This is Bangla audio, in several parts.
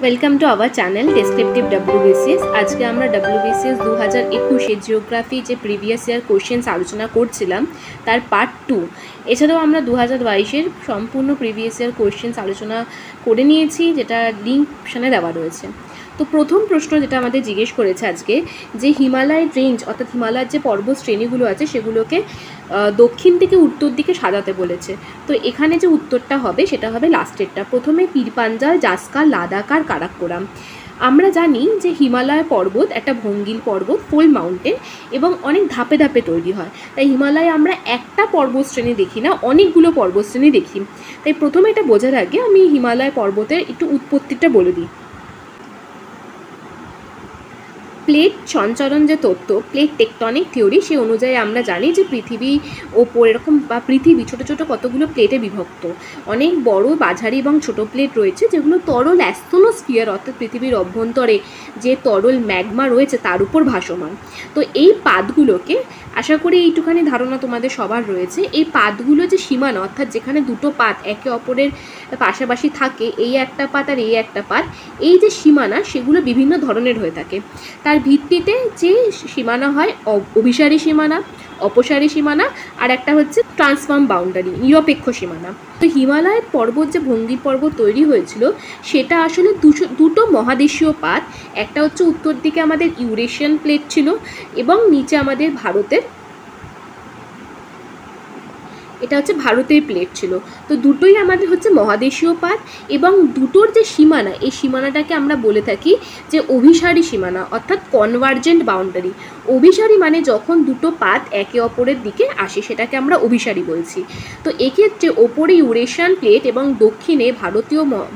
Welcome to our channel descriptive WBCS। আজকে আমরা WBCS 2021 জিওগ্রাফি যে প্রিভিয়াস ইয়ার কোশ্চেন্স আলোচনা করছিলাম তার পার্ট 2। এছাড়াও আমরা 2022-এর সম্পূর্ণ প্রিভিয়াস ইয়ার কোশ্চেন্স আলোচনা করে নিয়েছি, যেটা লিঙ্ক অপশানে দেওয়া রয়েছে। তো প্রথম প্রশ্ন যেটা আমাদের জিজ্ঞেস করেছে আজকে, যে হিমালয় রেঞ্জ অর্থাৎ হিমালয়ের যে পর্বত শ্রেণীগুলো আছে সেগুলোকে দক্ষিণ থেকে উত্তর দিকে সাজাতে বলেছে। তো এখানে যে উত্তরটা হবে সেটা হবে লাস্টেরটা। প্রথমে পীরপাঞ্জাল, জাসকার, লাদাখ আর কারাকোরাম। আমরা জানি যে হিমালয় পর্বত একটা ভঙ্গিল পর্বত, ফোল্ড মাউন্টেন, এবং অনেক ধাপে ধাপে তৈরি হয়। তাই হিমালয়ে আমরা একটা পর্বতশ্রেণী দেখি না, অনেকগুলো পর্বতশ্রেণী দেখি। তাই প্রথমে এটা বোঝার আগে আমি হিমালয় পর্বতের একটু উৎপত্তিটা বলে দিই। প্লেট সঞ্চরণ যে তত্ত্ব, প্লেট টেকটনিক থিওরি, সেই অনুযায়ী আমরা জানি যে পৃথিবী ওপর এরকম বা পৃথিবী ছোটো ছোটো কতগুলো প্লেটে বিভক্ত। অনেক বড় মাঝারি এবং ছোটো প্লেট রয়েছে যেগুলো তরল অ্যাস্ট্রোস্ফিয়ার অর্থাৎ পৃথিবীর অভ্যন্তরে যে তরল ম্যাগমা রয়েছে তার উপর ভাসমান। তো এই পাতগুলোকে, আশা করি এইটুখানি ধারণা তোমাদের সবার রয়েছে, এই পাতগুলো যে সীমানা অর্থাৎ যেখানে দুটো পাত একে অপরের পাশাপাশি থাকে, এই একটা পাত আর এই একটা পাত, এই যে সীমানা সেগুলো বিভিন্ন ধরনের হয়ে থাকে। তার ভিত্তিতে যে সীমানা হয় অভিসারী সীমানা, অপসারী সীমানা, আর একটা হচ্ছে ট্রান্সফর্ম বাউন্ডারি, নিরপেক্ষ সীমানা। তো হিমালয় পর্বত যে ভঙ্গি পর্বত তৈরি হয়েছিল সেটা আসলে দুটো মহাদেশীয় পাত। একটা হচ্ছে উত্তর দিকে আমাদের ইউরেশিয়ান প্লেট ছিল এবং নিচে আমাদের এটা হচ্ছে ভারতের প্লেট ছিল। তো দুটোই আমাদের হচ্ছে মহাদেশীয় পাত, এবং দুটোর যে সীমানা, এই সীমানাটাকে আমরা বলে থাকি যে অভিসারী সীমানা অর্থাৎ কনভার্জেন্ট বাউন্ডারি। অভিসারী মানে যখন দুটো পাত একে অপরের দিকে আসে সেটাকে আমরা অভিসারী বলছি। তো এক্ষেত্রে ওপরে ইউরেশিয়ান প্লেট এবং দক্ষিণে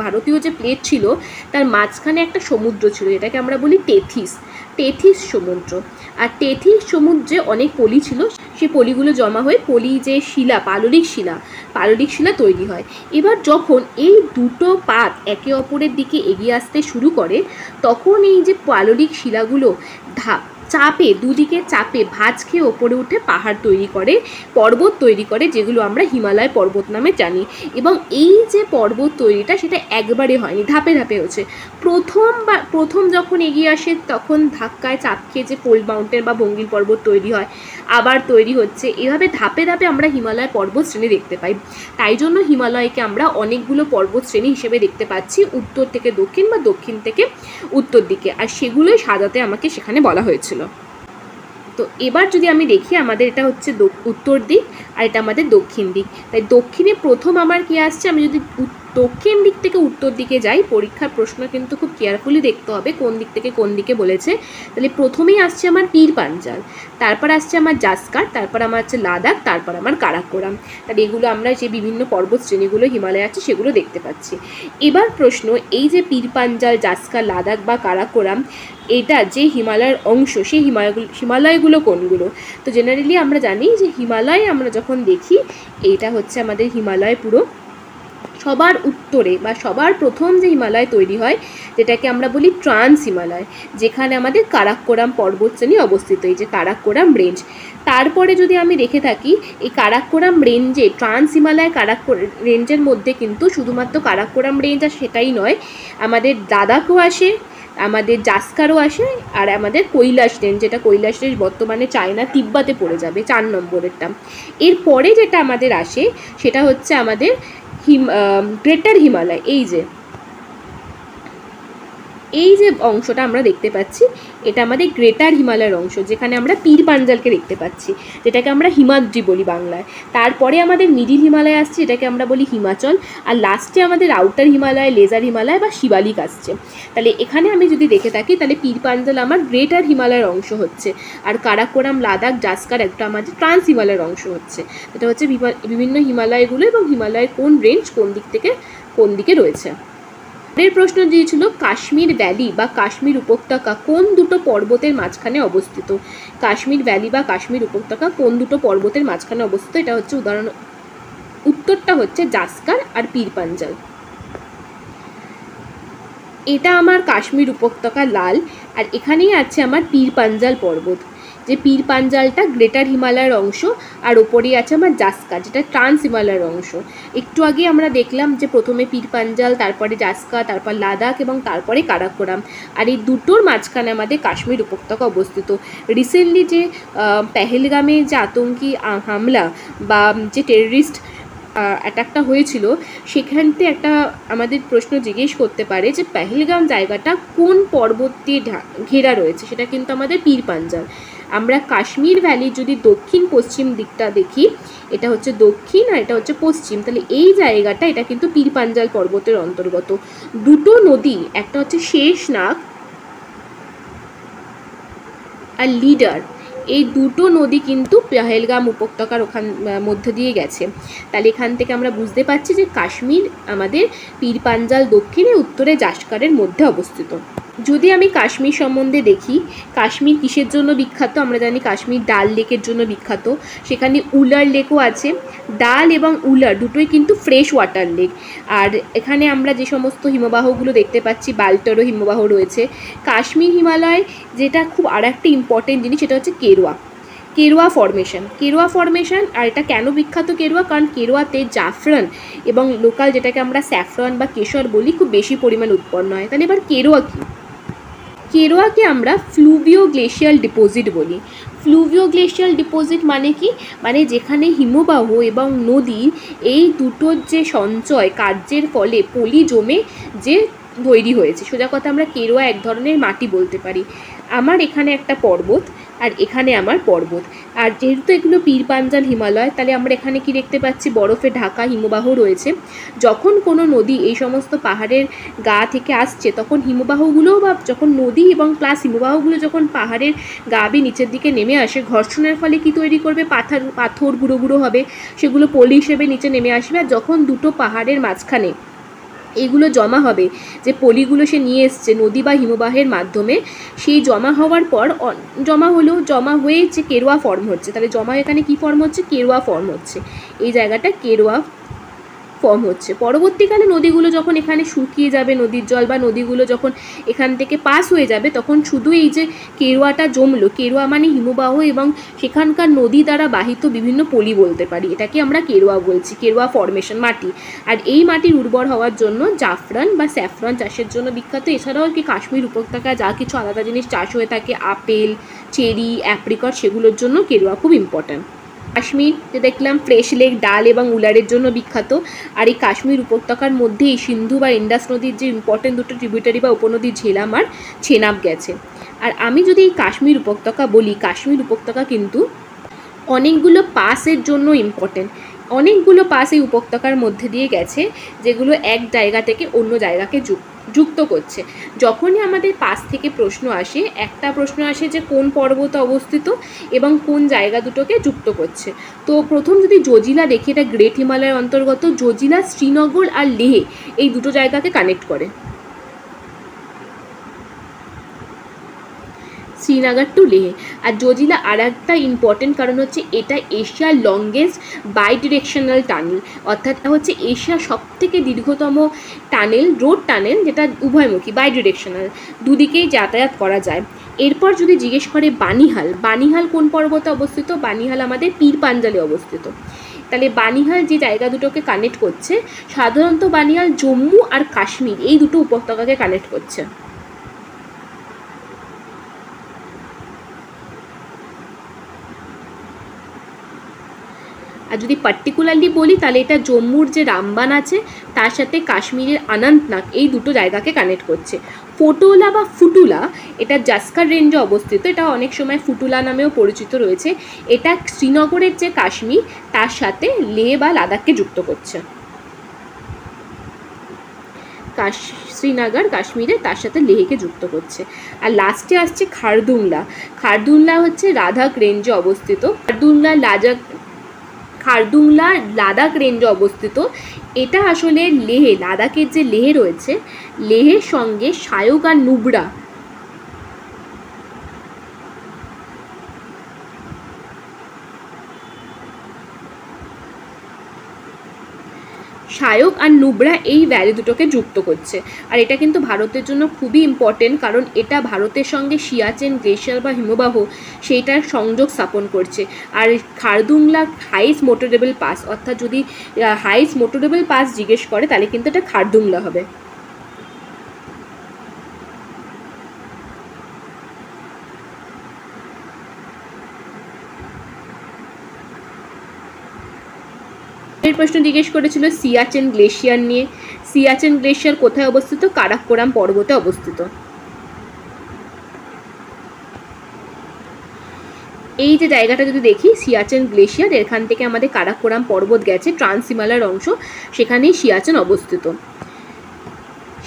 ভারতীয় যে প্লেট ছিল তার মাঝখানে একটা সমুদ্র ছিল, এটাকে আমরা বলি টেথিস সমুদ্র। আর টেথিস সমুদ্রে অনেক পলি ছিল, সেই পলিগুলো জমা হয়ে পলি যে শিলা, পাললিক শিলা তৈরি হয়। এবার যখন এই দুটো পাত একে অপরের দিকে এগিয়ে আসতে শুরু করে তখন এই যে পাললিক শিলাগুলো দুদিকে চাপে ভাঁজ খেয়ে ওপরে উঠে পাহাড় তৈরি করে, পর্বত তৈরি করে, যেগুলো আমরা হিমালয় পর্বত নামে জানি। এবং এই যে পর্বত তৈরিটা সেটা একবারে হয়নি, ধাপে ধাপে হচ্ছে। প্রথম যখন এগিয়ে আসে তখন ধাক্কায় চাপ খেয়ে যে ফোল্ড মাউন্টেন বা ভঙ্গিল পর্বত তৈরি হয়, আবার তৈরি হচ্ছে, এভাবে ধাপে ধাপে আমরা হিমালয় পর্বত শ্রেণী দেখতে পাই। তাই জন্য হিমালয়কে আমরা অনেকগুলো পর্বত শ্রেণী হিসেবে দেখতে পাচ্ছি, উত্তর থেকে দক্ষিণ বা দক্ষিণ থেকে উত্তর দিকে, আর সেগুলোই সাজাতে আমাকে সেখানে বলা হয়েছিল। তো এবার যদি আমি দেখি, আমাদের এটা হচ্ছে উত্তর দিক আর এটা আমাদের দক্ষিণ দিক। তাই দক্ষিণে প্রথম আমার কি আসছে, আমি যদি দক্ষিণ দিক থেকে উত্তর দিকে যাই, পরীক্ষার প্রশ্ন কিন্তু খুব কেয়ারফুলি দেখতে হবে কোন দিক থেকে কোন দিকে বলেছে। তাহলে প্রথমেই আসছে আমার পীরপাঞ্জাল, তারপর আসছে আমার জাসকার, তারপর আমার হচ্ছে লাদাখ, তারপর আমার কারাকোরাম। তাহলে এগুলো আমরা যে বিভিন্ন পর্বত শ্রেণীগুলো হিমালয়ে আছে সেগুলো দেখতে পাচ্ছি। এবার প্রশ্ন, এই যে পীরপাঞ্জাল, জাসকার, লাদাখ বা কারাকোরাম, এটা যে হিমালয়ের অংশ, সেই হিমালয়গুলো কোনগুলো? তো জেনারেলি আমরা জানি যে হিমালয় আমরা যখন দেখি, এইটা হচ্ছে আমাদের হিমালয় পুরো সবার উত্তরে বা সবার প্রথম যে হিমালয় তৈরি হয় যেটাকে আমরা বলি ট্রান্স হিমালয়, যেখানে আমাদের কারাকোরাম পর্বতশ্রেণী অবস্থিত, এই যে কারাকোরাম রেঞ্জ। তারপরে যদি আমি দেখে থাকি, এই কারাকোরাম রেঞ্জে, ট্রান্স হিমালয় রেঞ্জের মধ্যে কিন্তু শুধুমাত্র কারাকোরাম রেঞ্জ আর সেটাই নয়, আমাদের লাদাখও আসে, আমাদের জাসকারও আসে, আর আমাদের কৈলাস রেঞ্জ, যেটা কৈলাস রেঞ্জ বর্তমানে চায়না তিব্বতে পড়ে যাবে, 4 নম্বরেরটা। এরপরে যেটা আমাদের আসে সেটা হচ্ছে আমাদের গ্রেটার হিমালয়। এই যে অংশটা আমরা দেখতে পাচ্ছি এটা আমাদের গ্রেটার হিমালয়ের অংশ, যেখানে আমরা পীরপাঞ্জালকে দেখতে পাচ্ছি, যেটাকে আমরা হিমাদ্রি বলি বাংলায়। তারপরে আমাদের মিডিল হিমালয় আসছে, যেটাকে আমরা বলি হিমাচল, আর লাস্টে আমাদের আউটার হিমালয়, লেজার হিমালয় বা শিবালিক আসছে। তাহলে এখানে আমি যদি দেখে থাকি তাহলে পীরপাঞ্জাল আমার গ্রেটার হিমালয়ের অংশ হচ্ছে, আর কারাকোরাম, লাদাখ, জাসকার একটা আমাদের ট্রান্স হিমালয়ের অংশ হচ্ছে। এটা হচ্ছে বিভিন্ন হিমালয়গুলো এবং হিমালয়ের কোন রেঞ্জ কোন দিক থেকে কোন দিকে রয়েছে। এর প্রশ্ন দিয়েছিল কাশ্মীর ভ্যালি বা কাশ্মীর উপত্যকা কোন দুটো পর্বতের মাঝখানে অবস্থিত? কাশ্মীর ভ্যালি বা কাশ্মীর উপত্যকা কোন দুটো পর্বতের মাঝখানে অবস্থিত? এটা হচ্ছে উত্তরটা হচ্ছে জাসকার আর পীরপাঞ্জাল। এটা আমার কাশ্মীর উপত্যকা লাল, আর এখানেই আছে আমার পীরপাঞ্জাল পর্বত। যে পীর পাঞ্জালটা গ্রেটার হিমালয়ের অংশ, আর ওপরেই আছে আমার জাস্কা যেটা ট্রান্স হিমালয়ের অংশ। একটু আগে আমরা দেখলাম যে প্রথমে পীর পাঞ্জাল, তারপরে জাস্কা, তারপর লাদাখ এবং তারপরে কারাকোরাম, আর এই দুটোর মাঝখানে আমাদের কাশ্মীর উপত্যকা অবস্থিত। রিসেন্টলি যে পেহেলগামে যে আতঙ্কি হামলা বা যে টেররিস্ট অ্যাটাকটা হয়েছিল, সেখানতে একটা আমাদের প্রশ্ন জিজ্ঞেস করতে পারে যে পেহেলগাম জায়গাটা কোন পর্বত দিয়ে ঘেরা রয়েছে, সেটা কিন্তু আমাদের পীর পাঞ্জাল। আমরা কাশ্মীর ভ্যালির যদি দক্ষিণ পশ্চিম দিকটা দেখি, এটা হচ্ছে দক্ষিণ আর এটা হচ্ছে পশ্চিম, তাহলে এই জায়গাটা এটা কিন্তু পীর পাঞ্জাল পর্বতের অন্তর্গত। দুটো নদী, একটা হচ্ছে শেষনাগ আর লিডার, এই দুটো নদী কিন্তু পেহেলগাম উপত্যকার মধ্যে দিয়ে গেছে। তাহলে এখান থেকে আমরা বুঝতে পারছি যে কাশ্মীর আমাদের পীর পাঞ্জাল দক্ষিণে, উত্তরে জাস্কারের মধ্যে অবস্থিত। যদি আমি কাশ্মীর সম্বন্ধে দেখি, কাশ্মীর কিসের জন্য বিখ্যাত? আমরা জানি কাশ্মীর ডাল লেকের জন্য বিখ্যাত, সেখানে উলার লেকও আছে। ডাল এবং উলার দুটোই কিন্তু ফ্রেশ ওয়াটার লেক। আর এখানে আমরা যে সমস্ত হিমবাহগুলো দেখতে পাচ্ছি, বাল্টারও হিমবাহ রয়েছে। কাশ্মীর হিমালয় যেটা খুব আর একটা ইম্পর্টেন্ট জিনিস, সেটা হচ্ছে কেরোয়া ফরমেশন। আর এটা কেন বিখ্যাত কেরোয়া? কারণ কেরোয়াতে জাফরান এবং লোকাল যেটাকে আমরা স্যাফরন বা কেশর বলি খুব বেশি পরিমাণ উৎপন্ন হয়। তাহলে এবার কেরোয়া কী? কেরোয়াকে আমরা ফ্লুভিও গ্লেশিয়াল ডিপোজিট বলি। ফ্লুভিও গ্লেশিয়াল ডিপোজিট মানে কি? মানে যেখানে হিমবাহ এবং নদীর এই দুটোর যে সঞ্চয় কার্যের ফলে পলি জমে যে তৈরি হয়েছে। সোজা কথা আমরা কেরোয়া এক ধরনের মাটি বলতে পারি। আমার এখানে একটা পর্বত আর এখানে আমার পর্বত, আর যেহেতু এগুলো পীর পাঞ্জাল হিমালয়, তাহলে আমরা এখানে কি দেখতে পাচ্ছি? বরফে ঢাকা হিমবাহ রয়েছে। যখন কোনো নদী এই সমস্ত পাহাড়ের গা থেকে আসছে, তখন হিমবাহগুলো বা যখন নদী এবং প্লাস হিমবাহগুলো যখন পাহাড়ের গা বেয়ে নিচের দিকে নেমে আসে, ঘর্ষণের ফলে কি তৈরি করবে? পাথর গুঁড়ো গুঁড়ো হবে, সেগুলো পলি হিসেবে নিচে নেমে আসবে। আর যখন দুটো পাহাড়ের মাঝখানে এগুলো জমা হবে, যে পলিগুলো সে নিয়ে এসছে নদী বা হিমবাহের মাধ্যমে, সেই জমা হওয়ার পর জমা হয়ে যে কেরোয়া ফর্ম হচ্ছে। তাহলে এখানে কি ফর্ম হচ্ছে? কেরোয়া ফর্ম হচ্ছে। এই জায়গাটা কেরোয়া ফর্ম হচ্ছে। পরবর্তীকালে নদীগুলো যখন এখানে শুকিয়ে যাবে, নদীর জল বা নদীগুলো যখন এখান থেকে পাস হয়ে যাবে, তখন শুধু এই যে কেরোয়াটা জমলো, কেরোয়া মানে হিমবাহ এবং সেখানকার নদী দ্বারা বাহিত বিভিন্ন পলি বলতে পারি, এটাকে আমরা কেরোয়া বলছি, কেরোয়া ফরমেশন মাটি। আর এই মাটির উর্বর হওয়ার জন্য জাফরান বা স্যাফরন চাষের জন্য বিখ্যাত। এছাড়াও কি কাশ্মীর উপত্যকায় যা কিছু আলাদা জিনিস চাষ হয়ে থাকে, আপেল, চেরি, অ্যাপ্রিকট, সেগুলোর জন্য কেরোয়া খুব ইম্পর্ট্যান্ট। কাশ্মীর যে দেখলাম ফ্রেশ লেক, ডাল এবং উলারের জন্য বিখ্যাত। আর এই কাশ্মীর উপত্যকার মধ্যে এই সিন্ধু বা ইন্ডাস নদীর যে ইম্পর্টেন্ট দুটো ট্রিবিউটারি বা উপনদী ঝেলাম আর চেনাব গেছে। আর আমি যদি এই কাশ্মীর উপত্যকা বলি, কাশ্মীর উপত্যকা কিন্তু অনেকগুলো পাসের জন্য ইম্পর্টেন্ট। অনেকগুলো পাস এই উপত্যকার মধ্যে দিয়ে গেছে, যেগুলো এক জায়গা থেকে অন্য জায়গাকে যুক্ত করছে। যখনই আমাদের পাস থেকে প্রশ্ন আসে, একটা প্রশ্ন আসে যে কোন পর্বত অবস্থিত এবং কোন জায়গা দুটোকে যুক্ত করছে। তো প্রথম যদি জজিলা দেখি, এটা গ্রেট হিমালয়ের অন্তর্গত। জজিলা শ্রীনগর আর লেহ এই দুটো জায়গাকে কানেক্ট করে, শ্রীনগর টু লেহ। আর জজিলা আর একটা ইম্পর্টেন্ট কারণ হচ্ছে এটা এশিয়ার লংগেস্ট বাই ডিরেকশনাল টানেল, অর্থাৎ হচ্ছে এশিয়ার সবথেকে দীর্ঘতম রোড টানেল, যেটা উভয়মুখী বাই ডিরেকশনাল, দুদিকেই যাতায়াত করা যায়। এরপর যদি জিজ্ঞেস করে বানিহাল কোন পর্বতে অবস্থিত? বানিহাল আমাদের পীর পাঞ্জালে অবস্থিত। তাহলে বানিহাল যে জায়গা দুটোকে কানেক্ট করছে, সাধারণত বানিহাল জম্মু আর কাশ্মীর এই দুটো উপত্যকাকে কানেক্ট করছে। আর যদি পার্টিকুলারলি বলি, তাহলে এটা জম্মুর যে রামবান আছে তার সাথে কাশ্মীরের অনন্তনাগ এই দুটো জায়গাকে কানেক্ট করছে। ফটোলা বা ফুটুলা এটা জাস্কার রেঞ্জে অবস্থিত, এটা অনেক সময় ফুটুলা নামেও পরিচিত রয়েছে। এটা শ্রীনগরের যে কাশ্মীর তার সাথে লেহ বা লাদাখকে যুক্ত করছে। শ্রীনগর কাশ্মীরে তার সাথে লেহকে যুক্ত করছে। আর লাস্টে আসছে খারদুংলা হচ্ছে লাদাখ রেঞ্জে অবস্থিত। খারদুংলা লাদাখ রেঞ্জে অবস্থিত। এটা আসলে লাদাখের যে লেহ রয়েছে, লেহের সঙ্গে শায়ক আর নুব্রা সায়ক আর নুব্রা এই ভ্যালি দুটোকে যুক্ত করছে। আর এটা কিন্তু ভারতের জন্য খুবই ইম্পর্টেন্ট, কারণ এটা ভারতের সঙ্গে সিয়াচেন গ্লেশিয়ার বা হিমবাহ সেইটার সংযোগ স্থাপন করছে। আর খারদুংলা হাইস্ট মোটরেবল পাস, অর্থাৎ যদি হাইস্ট মোটরেবল পাস জিজ্ঞেস করে তাহলে কিন্তু এটা খারদুংলা হবে। এর প্রশ্ন জিজ্ঞেস করেছিল সিয়াচেন গ্লেশিয়ার নিয়ে। সিয়াচেন গ্লেশিয়ার কোথায় অবস্থিত? কারাকোরাম পর্বতে অবস্থিত। এই যে জায়গাটা যদি দেখি সিয়াচেন গ্লেশিয়ার, এখান থেকে আমাদের কারাকোরাম পর্বত গেছে, ট্রান্স হিমালয়ের অংশ, সেখানেই সিয়াচেন অবস্থিত।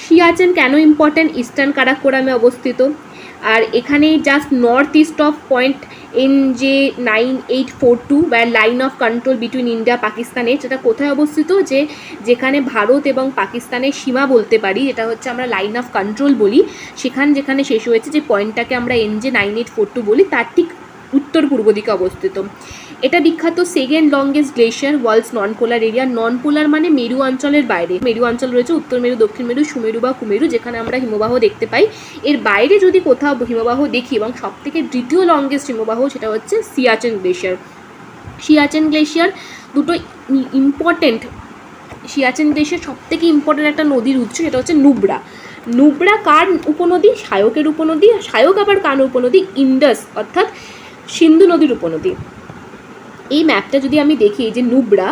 সিয়াচেন কেন ইম্পর্টেন্ট? ইস্টার্ন কারাকোরামে অবস্থিত। আর এখানে just north east of point NJ9842 বা line of control between India পাকিস্তানে, যেটা কোথায় অবস্থিত? যেখানে ভারত এবং পাকিস্তানের সীমা বলতে পারি, যেটা হচ্ছে আমরা লাইন অফ কন্ট্রোল বলি, যেখানে শেষ হয়েছে, যে পয়েন্টটাকে আমরা NJ9842 বলি, তার ঠিক উত্তর পূর্ব দিকে অবস্থিত। এটা বিখ্যাত সেকেন্ড লংগেস্ট গ্লেশিয়ার ওয়ার্ল্ডস নন পোলার এরিয়া। নন পোলার মানে মেরু অঞ্চলের বাইরে। মেরু অঞ্চল রয়েছে উত্তর মেরু, দক্ষিণ মেরু, সুমেরু বা কুমেরু, যেখানে আমরা হিমবাহ দেখতে পাই। এর বাইরে যদি কোথাও হিমবাহ দেখি, এবং সবথেকে দ্বিতীয় লংগেস্ট হিমবাহ সেটা হচ্ছে সিয়াচেন গ্লেশিয়ার। সিয়াচেন গ্লেশিয়ার দুটো ইম্পর্টেন্ট, সিয়াচেন গ্লেশিয়ার সবথেকে ইম্পর্টেন্ট একটা নদীর উৎস, সেটা হচ্ছে নুব্রা। নুব্রা কার উপনদী? সায়কের উপনদী। সায়ক আবার কার উপনদী? ইন্ডাস অর্থাৎ সিন্ধু নদীর উপনদী। এই ম্যাপটা যদি আমি দেখি, যে নুব্রা,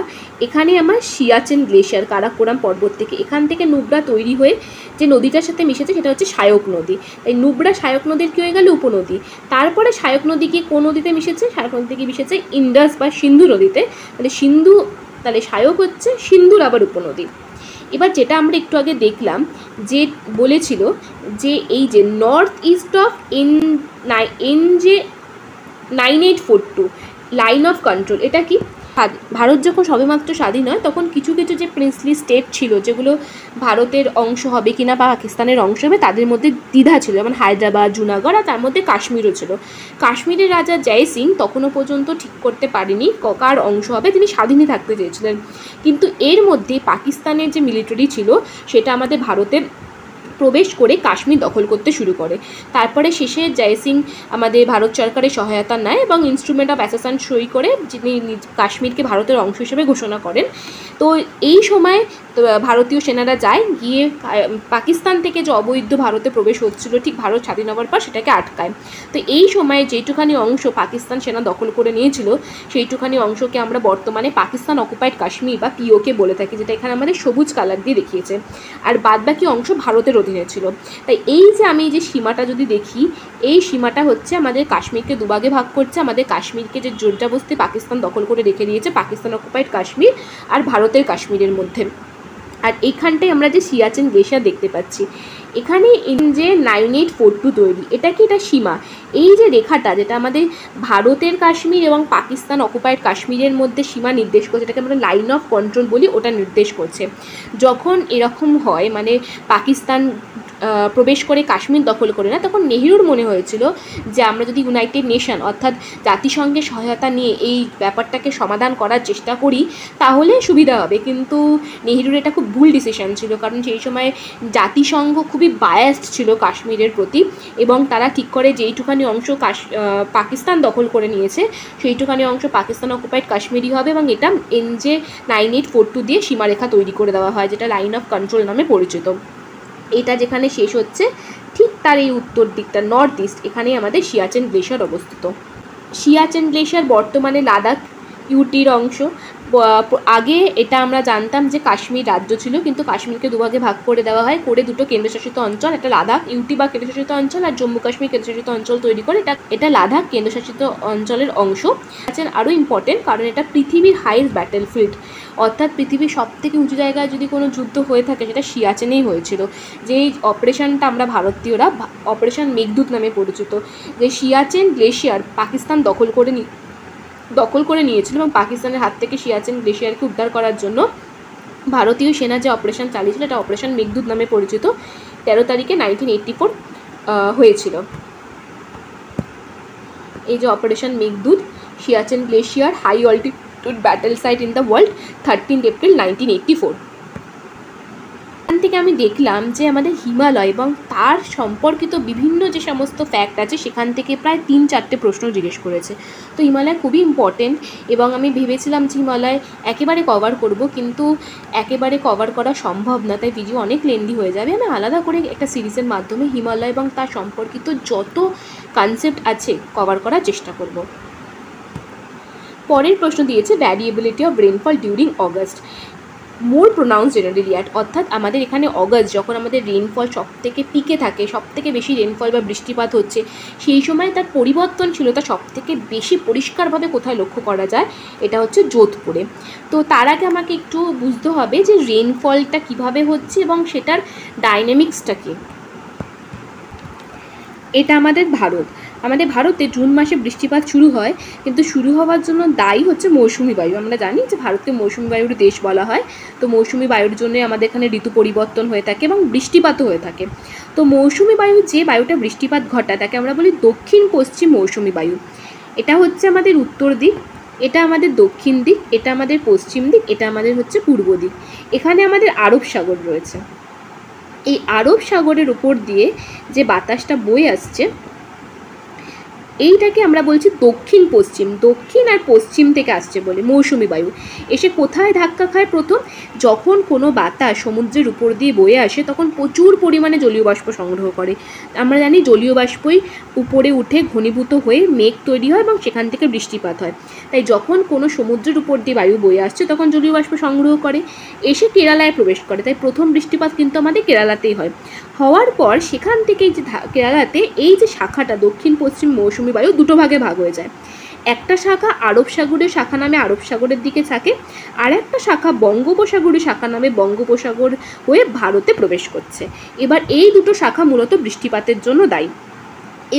এখানে আমার সিয়াচেন গ্লেশিয়ার কারাকোরাম পর্বত থেকে, এখান থেকে নুব্রা তৈরি হয়ে যে নদীটার সাথে মিশেছে সেটা হচ্ছে সায়ক নদী। তাই নুব্রা সায়ক নদীর কী হয়ে গেল? উপনদী। তারপরে সায়ক নদী গিয়ে কোন নদীতে মিশেছে? সায়ক নদী গিয়ে মিশেছে ইন্ডাস বা সিন্ধু নদীতে। তাহলে সায়ক হচ্ছে সিন্ধুর আবার উপনদী। এবার যেটা আমরা একটু আগে দেখলাম, যে বলেছিল যে এই যে north east of NJ9842 line of control, এটা কি? ভারত যখন সবেমাত্র স্বাধীন হয় তখন কিছু কিছু যে প্রিন্সলি স্টেট ছিল, যেগুলো ভারতের অংশ হবে কিনা বা পাকিস্তানের অংশ হবে, তাদের মধ্যে দ্বিধা ছিল, যেমন হায়দ্রাবাদ, জুনাগড়, আর তার মধ্যে কাশ্মীরও ছিল। কাশ্মীরের রাজা জয় সিং তখনও পর্যন্ত ঠিক করতে পারেনি কার অংশ হবে, তিনি স্বাধীনই থাকতে চেয়েছিলেন। কিন্তু এর মধ্যে পাকিস্তানের যে মিলিটারি ছিল সেটা আমাদের ভারতের প্রবেশ করে কাশ্মীর দখল করতে শুরু করে। তারপরে শেষে জয় সিং আমাদের ভারত সরকারের সহায়তা নেয় এবং ইনস্ট্রুমেন্ট অফ অ্যাসেশন সই করে যিনি কাশ্মীরকে ভারতের অংশ হিসেবে ঘোষণা করেন। তো এই সময় ভারতীয় সেনারা যায়, গিয়ে পাকিস্তান থেকে যে অবৈধ ভারতে প্রবেশ হচ্ছিল ঠিক ভারত স্বাধীন হওয়ার পর, সেটাকে আটকায়। তো এই সময় যেটুখানি অংশ পাকিস্তান সেনা দখল করে নিয়েছিল, সেইটুখানি অংশকে আমরা বর্তমানে পাকিস্তান অকুপাইড কাশ্মীর বা POK বলে থাকি, যেটা এখানে আমাদের সবুজ কালার দিয়ে দেখিয়েছে। আর বাদবাকি অংশ ভারতের অধীনে ছিল। তাই এই যে আমি যে সীমাটা যদি দেখি, এই সীমাটা হচ্ছে আমাদের কাশ্মীরকে দুভাগে ভাগ করছে। আমাদের কাশ্মীরকে যে জোরজবস্তি পাকিস্তান দখল করে রেখে দিয়েছে, পাকিস্তান অকুপাইড কাশ্মীর আর ভারতের কাশ্মীরের মধ্যে। আর এইখানটায় আমরা যে সিয়াচেন গ্লেশিয়ার দেখতে পাচ্ছি, এখানে NJ9842 তৈরি। এটা কি? এটা সীমা। এই যে রেখাটা, যেটা আমাদের ভারতের কাশ্মীর এবং পাকিস্তান অকুপাইড কাশ্মীরের মধ্যে সীমা নির্দেশ করছে, এটাকে আমরা লাইন অফ কন্ট্রোল বলি, ওটা নির্দেশ করছে। যখন এরকম হয়, মানে পাকিস্তান প্রবেশ করে কাশ্মীর দখল করে না, তখন নেহরুর মনে হয়েছিল যে আমরা যদি ইউনাইটেড নেশন অর্থাৎ জাতিসংঘের সহায়তা নিয়ে এই ব্যাপারটাকে সমাধান করার চেষ্টা করি তাহলে সুবিধা হবে। কিন্তু নেহরুর এটা খুব ভুল ডিসিশন ছিল, কারণ সেই সময় জাতিসংঘ খুবই বায়াসড ছিল কাশ্মীরের প্রতি, এবং তারা ঠিক করে যেইটুখানি অংশ পাকিস্তান দখল করে নিয়েছে সেইটুখানি অংশ পাকিস্তান অকুপাইড কাশ্মীরই হবে, এবং এটা NJ9842 দিয়ে সীমারেখা তৈরি করে দেওয়া হয়, যেটা লাইন অফ কন্ট্রোল নামে পরিচিত। এটা যেখানে শেষ হচ্ছে ঠিক তার এই উত্তর দিকটা নর্থ ইস্ট, এখানেই আমাদের সিয়াচেন গ্লেশিয়ার অবস্থিত। সিয়াচেন গ্লেশিয়ার বর্তমানে লাদাখ ইউটির অংশ। আগে এটা আমরা জানতাম যে কাশ্মীর রাজ্য ছিল, কিন্তু কাশ্মীরকে দুভাগে ভাগ করে দেওয়া হয়, করে দুটো কেন্দ্রশাসিত অঞ্চল, একটা লাদাখ ইউটি বা কেন্দ্রশাসিত অঞ্চল, আর জম্মু কাশ্মীর কেন্দ্রশাসিত অঞ্চল তৈরি করে এটা লাদাখ কেন্দ্রশাসিত অঞ্চলের অংশ। আরও ইম্পর্টেন্ট কারণ এটা পৃথিবীর হাইয়েস্ট ব্যাটেলফিল্ড, অর্থাৎ পৃথিবীর সবথেকে উঁচু জায়গায় যদি কোনো যুদ্ধ হয়ে থাকে সেটা সিয়াচেনেই হয়েছিল। যে অপারেশনটা আমরা ভারতীয়রা অপারেশন মেঘদূত নামে পরিচিত, যে সিয়াচেন গ্লেশিয়ার পাকিস্তান দখল করে নিয়েছিল, এবং পাকিস্তানের হাত থেকে সিয়াচেন গ্লেশিয়ারকে উদ্ধার করার জন্য ভারতীয় সেনা যে অপারেশন চালিয়েছিল, এটা অপারেশন মেঘদূত নামে পরিচিত। 13 তারিখে 1984 হয়েছিল এই যে operation Meghdoot. Siachen glacier high altitude battle site in the world, 13 April 1984। থেকে আমি দেখলাম যে আমাদের হিমালয় এবং তার সম্পর্কিত বিভিন্ন যে সমস্ত ফ্যাক্ট আছে সেখান থেকে প্রায় 3-4টে প্রশ্ন জিজ্ঞেস করেছে। তো হিমালয় খুবই ইম্পর্টেন্ট এবং আমি ভেবেছিলাম যে হিমালয় একেবারে কভার করব, কিন্তু একেবারে কভার করা সম্ভব না, তাই ভিডিও অনেক লেন্দি হয়ে যাবে। আমি আলাদা করে একটা সিরিজের মাধ্যমে হিমালয় এবং তার সম্পর্কিত যত কনসেপ্ট আছে কভার করার চেষ্টা করব। পরের প্রশ্ন দিয়েছে variability of rainfall during August more pronounce generally at, অর্থাৎ আমাদের এখানে অগস্ট যখন আমাদের রেনফল সব থেকে পিকে থাকে, সব থেকে বেশি রেনফল বা বৃষ্টিপাত হচ্ছে, সেই সময় তার পরিবর্তনশীলতা সব থেকে বেশি পরিষ্কারভাবে কোথায় লক্ষ্য করা যায়, এটা হচ্ছে যোধপুরে। তো তার আগে আমাকে একটু বুঝতে হবে যে রেনফলটা কিভাবে হচ্ছে এবং সেটার ডাইনামিক্সটা কী। এটা আমাদের ভারতে জুন মাসে বৃষ্টিপাত শুরু হয়, কিন্তু শুরু হওয়ার জন্য দায়ী হচ্ছে মৌসুমি বায়ু। আমরা জানি যে ভারতকে মৌসুমি বায়ুর দেশ বলা হয়। তো মৌসুমি বায়ুর জন্য আমাদের এখানে ঋতু পরিবর্তন হয়ে থাকে এবং বৃষ্টিপাতও হয়ে থাকে। তো মৌসুমি বায়ু যে বায়ুটা বৃষ্টিপাত ঘটায় তাকে আমরা বলি দক্ষিণ পশ্চিম মৌসুমি বায়ু। এটা হচ্ছে আমাদের উত্তর দিক, এটা আমাদের দক্ষিণ দিক, এটা আমাদের পশ্চিম দিক, এটা আমাদের হচ্ছে পূর্ব দিক। এখানে আমাদের আরব সাগর রয়েছে। এই আরব সাগরের উপর দিয়ে যে বাতাসটা বয়ে আসছে এইটাকে আমরা বলছি দক্ষিণ পশ্চিম, দক্ষিণ আর পশ্চিম থেকে আসছে বলে মৌসুমি বায়ু। এসে কোথায় ধাক্কা খায় প্রথম, যখন কোনো বাতাস সমুদ্রের উপর দিয়ে বয়ে আসে তখন প্রচুর পরিমাণে জলীয় বাষ্প সংগ্রহ করে। আমরা জানি জলীয় বাষ্পই উপরে উঠে ঘনীভূত হয়ে মেঘ তৈরি হয় এবং সেখান থেকে বৃষ্টিপাত হয়। তাই যখন কোনো সমুদ্রের উপর দিয়ে বায়ু বয়ে আসছে তখন জলীয় বাষ্প সংগ্রহ করে এসে কেরালায় প্রবেশ করে। তাই প্রথম বৃষ্টিপাত কিন্তু আমাদের কেরালাতেই হয়। হওয়ার পর সেখান থেকে যে কেরালাতে এই যে শাখাটা দক্ষিণ পশ্চিম মৌসুমি বায়ু দুটো ভাগে ভাগ হয়ে যায়। একটা শাখা আরব সাগরের শাখা নামে আরব সাগরের দিকে থাকে, আর একটা শাখা বঙ্গোপসাগরের শাখা নামে বঙ্গোপসাগর হয়ে ভারতে প্রবেশ করছে। এবার এই দুটো শাখা মূলত বৃষ্টিপাতের জন্য দায়ী।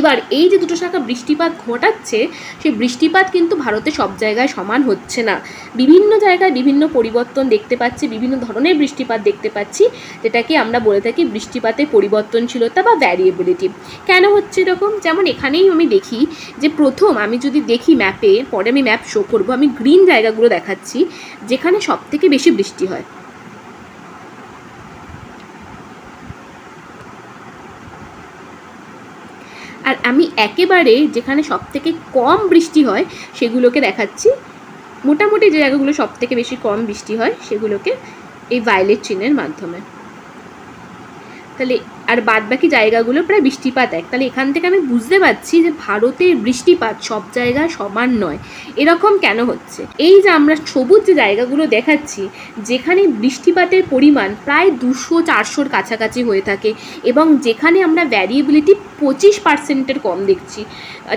এবার এই যে দুটো শাখা বৃষ্টিপাত ঘটাচ্ছে, সেই বৃষ্টিপাত কিন্তু ভারতে সব জায়গায় সমান হচ্ছে না। বিভিন্ন জায়গায় বিভিন্ন পরিবর্তন দেখতে পাচ্ছি, বিভিন্ন ধরনের বৃষ্টিপাত দেখতে পাচ্ছি, যেটাকে আমরা বলে থাকি বৃষ্টিপাতের পরিবর্তনশীলতা বা ভ্যারিয়েবিলিটি। কেন হচ্ছে এরকম? যেমন এখানেই আমি দেখি যে প্রথম আমি যদি দেখি ম্যাপে, পরে আমি ম্যাপ শো করবো, আমি গ্রিন জায়গাগুলো দেখাচ্ছি যেখানে সব থেকে বেশি বৃষ্টি হয়। আর আমি একেবারে যেখানে সব থেকে কম বৃষ্টি হয় সেগুলোকে দেখাচ্ছি। মোটামুটি যে জায়গাগুলো সব থেকে বেশি কম বৃষ্টি হয় সেগুলোকে এই ভায়োলেট চিহ্নের মাধ্যমে। তাহলে আর বাদ বাকি জায়গাগুলো প্রায় বৃষ্টিপাত এক। তাহলে এখান থেকে আমি বুঝতে পারছি যে ভারতের বৃষ্টিপাত সব জায়গায় সমান নয়। এরকম কেন হচ্ছে? এই যে আমরা সবুজ যে জায়গাগুলো দেখাচ্ছি যেখানে বৃষ্টিপাতের পরিমাণ প্রায় 200-400-র কাছাকাছি হয়ে থাকে এবং যেখানে আমরা ভ্যারিয়েবিলিটি 25%-এর কম দেখছি,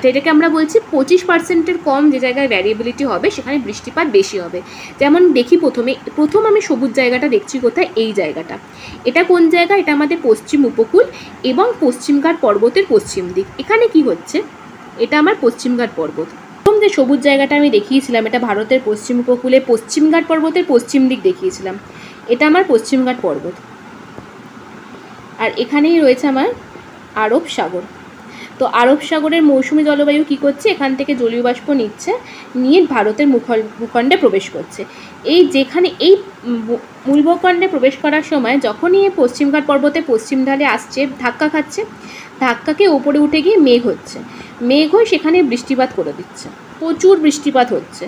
এটাকে আমরা বলছি 25%-এর কম যে জায়গায় ভ্যারিয়েবিলিটি হবে সেখানে বৃষ্টিপাত বেশি হবে। যেমন দেখি প্রথম আমি সবুজ জায়গাটা দেখছি কোথায়, এই জায়গাটা। এটা কোন জায়গা? এটা আমাদের পশ্চিম উপকূল এবং পশ্চিমঘাট পর্বতের পশ্চিম দিক। এখানে কি হচ্ছে, এটা আমার পশ্চিমঘাট পর্বত। প্রথম যে সবুজ জায়গাটা আমি দেখিয়েছিলাম এটা ভারতের পশ্চিম উপকূলে পশ্চিমঘাট পর্বতের পশ্চিম দিক দেখিয়েছিলাম, এটা আমার পশ্চিমঘাট পর্বত। আর এখানেই রয়েছে আমার আরব সাগর। তো আরব সাগরের মৌসুমি জলবায়ু কী করছে, এখান থেকে জলীয় বাষ্প নিয়ে ভারতের ভূখণ্ডে প্রবেশ করছে। এই যেখানে এই মূল ভূখণ্ডে প্রবেশ করার সময় যখনই এই পশ্চিমঘাট পর্বতে পশ্চিম ঢালে আসছে, ধাক্কা খাচ্ছে, ধাক্কাকে ওপরে উঠে গিয়ে মেঘ হচ্ছে, মেঘ হয়ে সেখানে বৃষ্টিপাত করে দিচ্ছে, প্রচুর বৃষ্টিপাত হচ্ছে।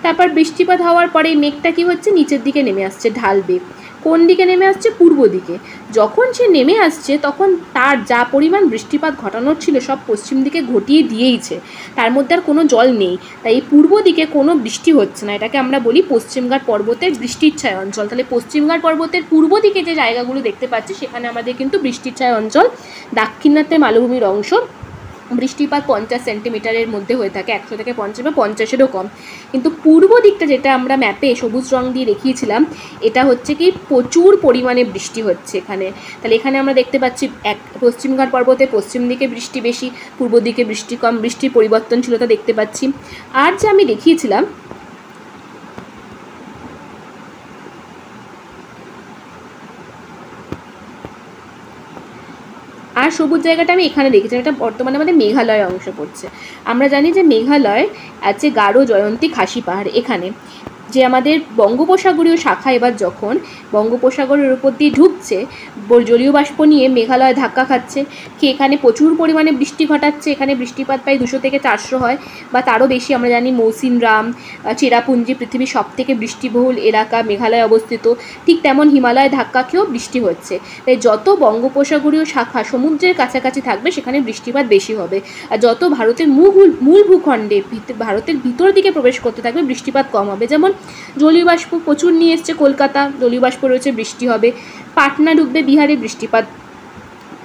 তারপর বৃষ্টিপাত হওয়ার পরে এই মেঘটা কী হচ্ছে, নিচের দিকে নেমে আসছে, ঢালবে। কোন দিকে নেমে আসছে? পূর্ব দিকে। যখন সে নেমে আসছে তখন তার যা পরিমাণ বৃষ্টিপাত ঘটানোর ছিল সব পশ্চিম দিকে ঘটিয়ে দিয়েইছে, তার মধ্যে আর কোনো জল নেই। তাই এই পূর্ব দিকে কোনো বৃষ্টি হচ্ছে না। এটাকে আমরা বলি পশ্চিমঘাট পর্বতের বৃষ্টির ছায় অঞ্চল। তাহলে পশ্চিমঘাট পর্বতের পূর্ব দিকে যে জায়গাগুলো দেখতে পাচ্ছি সেখানে আমাদের কিন্তু বৃষ্টির ছায় অঞ্চল। দাক্ষিণাত্যের মালভূমির অংশ বৃষ্টিপাত 50 সেন্টিমিটারের মধ্যে হয়ে থাকে, 100 থেকে 50 বা 50-এরও কম। কিন্তু পূর্ব দিকটা যেটা আমরা ম্যাপে সবুজ রং দিয়ে দেখিয়েছিলাম, এটা হচ্ছে কি প্রচুর পরিমাণে বৃষ্টি হচ্ছে এখানে। তাহলে এখানে আমরা দেখতে পাচ্ছি পশ্চিমঘাট পর্বতে পশ্চিম দিকে বৃষ্টি বেশি, পূর্ব দিকে বৃষ্টি কম, বৃষ্টির পরিবর্তনশীলতা দেখতে পাচ্ছি। আর যে আমি দেখিয়েছিলাম আর সবুজ জায়গাটা আমি এখানে দেখেছিলাম, এটা বর্তমানে আমাদের মেঘালয় অংশ পড়ছে। আমরা জানি যে মেঘালয় আছে গারো, জয়ন্তী, খাসি পাহাড়। এখানে যে আমাদের বঙ্গোপসাগরীয় শাখা এবার যখন বঙ্গোপসাগরের উপর দিয়ে ঢুকছে, জলীয় বাষ্প নিয়ে মেঘালয় ধাক্কা খাচ্ছে, কি এখানে প্রচুর পরিমাণে বৃষ্টি ঘটাচ্ছে। এখানে বৃষ্টিপাত প্রায় 200 থেকে 400 হয় বা তারও বেশি। আমরা জানি মৌসিনরাম, চেরাপুঞ্জি পৃথিবীর সবথেকে বৃষ্টিবহুল এলাকা, মেঘালয় অবস্থিত। ঠিক তেমন হিমালয় ধাক্কা খেয়েও বৃষ্টি হচ্ছে। তাই যত বঙ্গোপসাগরীয় শাখা সমুদ্রের কাছাকাছি থাকবে সেখানে বৃষ্টিপাত বেশি হবে, আর যত ভারতের মূল ভূখণ্ডে ভারতের ভিতর দিকে প্রবেশ করতে থাকবে বৃষ্টিপাত কম হবে। যেমন জলীয় বাষ্প প্রচুর নিয়ে এসছে কলকাতা, জলীয় বাষ্প রয়েছে, বৃষ্টি হবে। পাটনা ঢুকবে বিহারে, বৃষ্টিপাত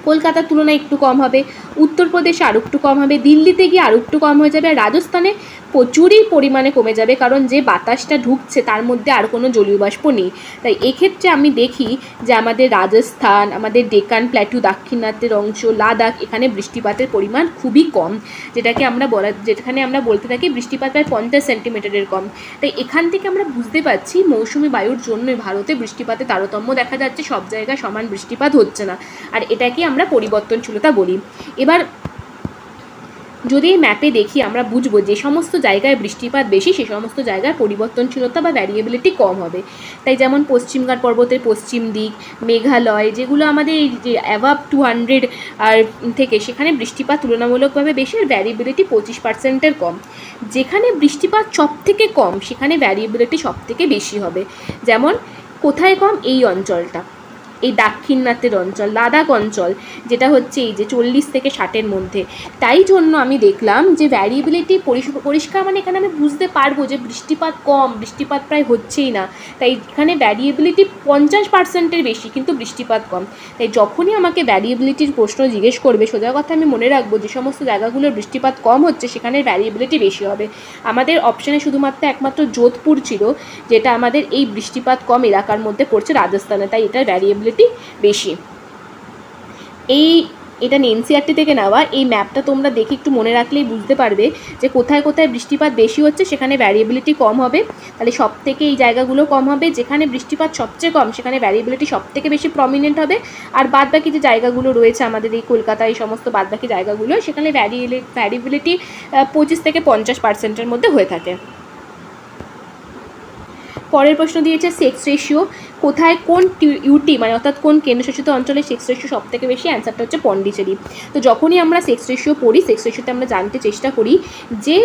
কলকাতার তুলনায় একটু কম হবে। উত্তরপ্রদেশে আরও একটু কম হবে, দিল্লিতে গিয়ে আরও একটু কম হয়ে যাবে, আর রাজস্থানে প্রচুরই পরিমাণে কমে যাবে, কারণ যে বাতাসটা ঢুকছে তার মধ্যে আর কোনো জলীয় বাষ্প নেই। তাই এক্ষেত্রে আমি দেখি যে আমাদের রাজস্থান, আমাদের ডেকান প্ল্যাটু, দাক্ষিণাত্যের অংশ, লাদাখ, এখানে বৃষ্টিপাতের পরিমাণ খুবই কম, যেখানে আমরা বলতে থাকি বৃষ্টিপাত প্রায় 50 সেন্টিমিটারের কম। তাই এখান থেকে আমরা বুঝতে পারছি মৌসুমি বায়ুর জন্যই ভারতে বৃষ্টিপাতে তারতম্য দেখা যাচ্ছে, সব জায়গায় সমান বৃষ্টিপাত হচ্ছে না, আর এটাকে আমরা পরিবর্তনশীলতা বলি। এবার যদি এই ম্যাপে দেখি আমরা বুঝবো যে সমস্ত জায়গায় বৃষ্টিপাত বেশি সে সমস্ত জায়গায় পরিবর্তনশীলতা বা ভ্যারিয়েবিলিটি কম হবে। তাই যেমন পশ্চিমঘাট পর্বতের পশ্চিম দিক, মেঘালয়, যেগুলো আমাদের এই যে অ্যাভাব 200 আর থেকে, সেখানে বৃষ্টিপাত তুলনামূলকভাবে বেশি, আর ভ্যারিয়েবিলিটি 25%-এর কম। যেখানে বৃষ্টিপাত সব থেকে কম সেখানে ভ্যারিয়েবিলিটি সব থেকে বেশি হবে। যেমন কোথায় কম? এই অঞ্চলটা, এই দাক্ষিণাত্যের অঞ্চল, লাদাখ অঞ্চল, যেটা হচ্ছে এই যে 40 থেকে 60-এর মধ্যে। তাই জন্য আমি দেখলাম যে ভ্যারিয়েবিলিটি পরিষ্কার, মানে এখানে আমি বুঝতে পারবো যে বৃষ্টিপাত কম, বৃষ্টিপাত প্রায় হচ্ছেই না। তাই এখানে ভ্যারিয়েবিলিটি 50%-এর বেশি, কিন্তু বৃষ্টিপাত কম। তাই যখনই আমাকে ভ্যারিয়েবিলিটির প্রশ্ন জিজ্ঞেস করবে, সোজা কথা আমি মনে রাখবো যে সমস্ত জায়গাগুলোর বৃষ্টিপাত কম হচ্ছে সেখানে ভ্যারিয়েবিলিটি বেশি হবে। আমাদের অপশানে শুধুমাত্র একমাত্র যোধপুর ছিল, যেটা আমাদের এই বৃষ্টিপাত কম এলাকার মধ্যে পড়ছে, রাজস্থানে, তাই এটার ভ্যারিয়েবিলিটি বেশি। এটা এনসিইআরটি থেকে নেওয়া। এই ম্যাপটা তোমরা দেখে একটু মনে রাখলেই বুঝতে পারবে যে কোথায় কোথায় বৃষ্টিপাত বেশি হচ্ছে সেখানে ভ্যারিয়েবিলিটি কম হবে। তাহলে সব থেকে এই জায়গাগুলো কম হবে, যেখানে বৃষ্টিপাত সবচেয়ে কম সেখানে ভ্যারিয়েবিলিটি সব থেকে বেশি প্রমিনেন্ট হবে। আর বাদবাকি যে জায়গাগুলো রয়েছে আমাদের এই কলকাতা, এই সমস্ত বাদবাকি জায়গাগুলো, সেখানে ভ্যারিয়েবিলিটি 25 থেকে 50%-এর মধ্যে হয়ে থাকে। পরের প্রশ্ন দিয়েছে সেক্স রেশিও কোথায়, কোন ইউটি মানে অর্থাৎ কোন কেন্দ্রশাসিত অঞ্চলে সেক্স রেশিও সব থেকে বেশি? অ্যান্সারটা হচ্ছে পন্ডিচেরি। তো যখনই আমরা সেক্স রেশিও পড়ি, সেক্স রেশিওতে আমরা জানতে চেষ্টা করি যে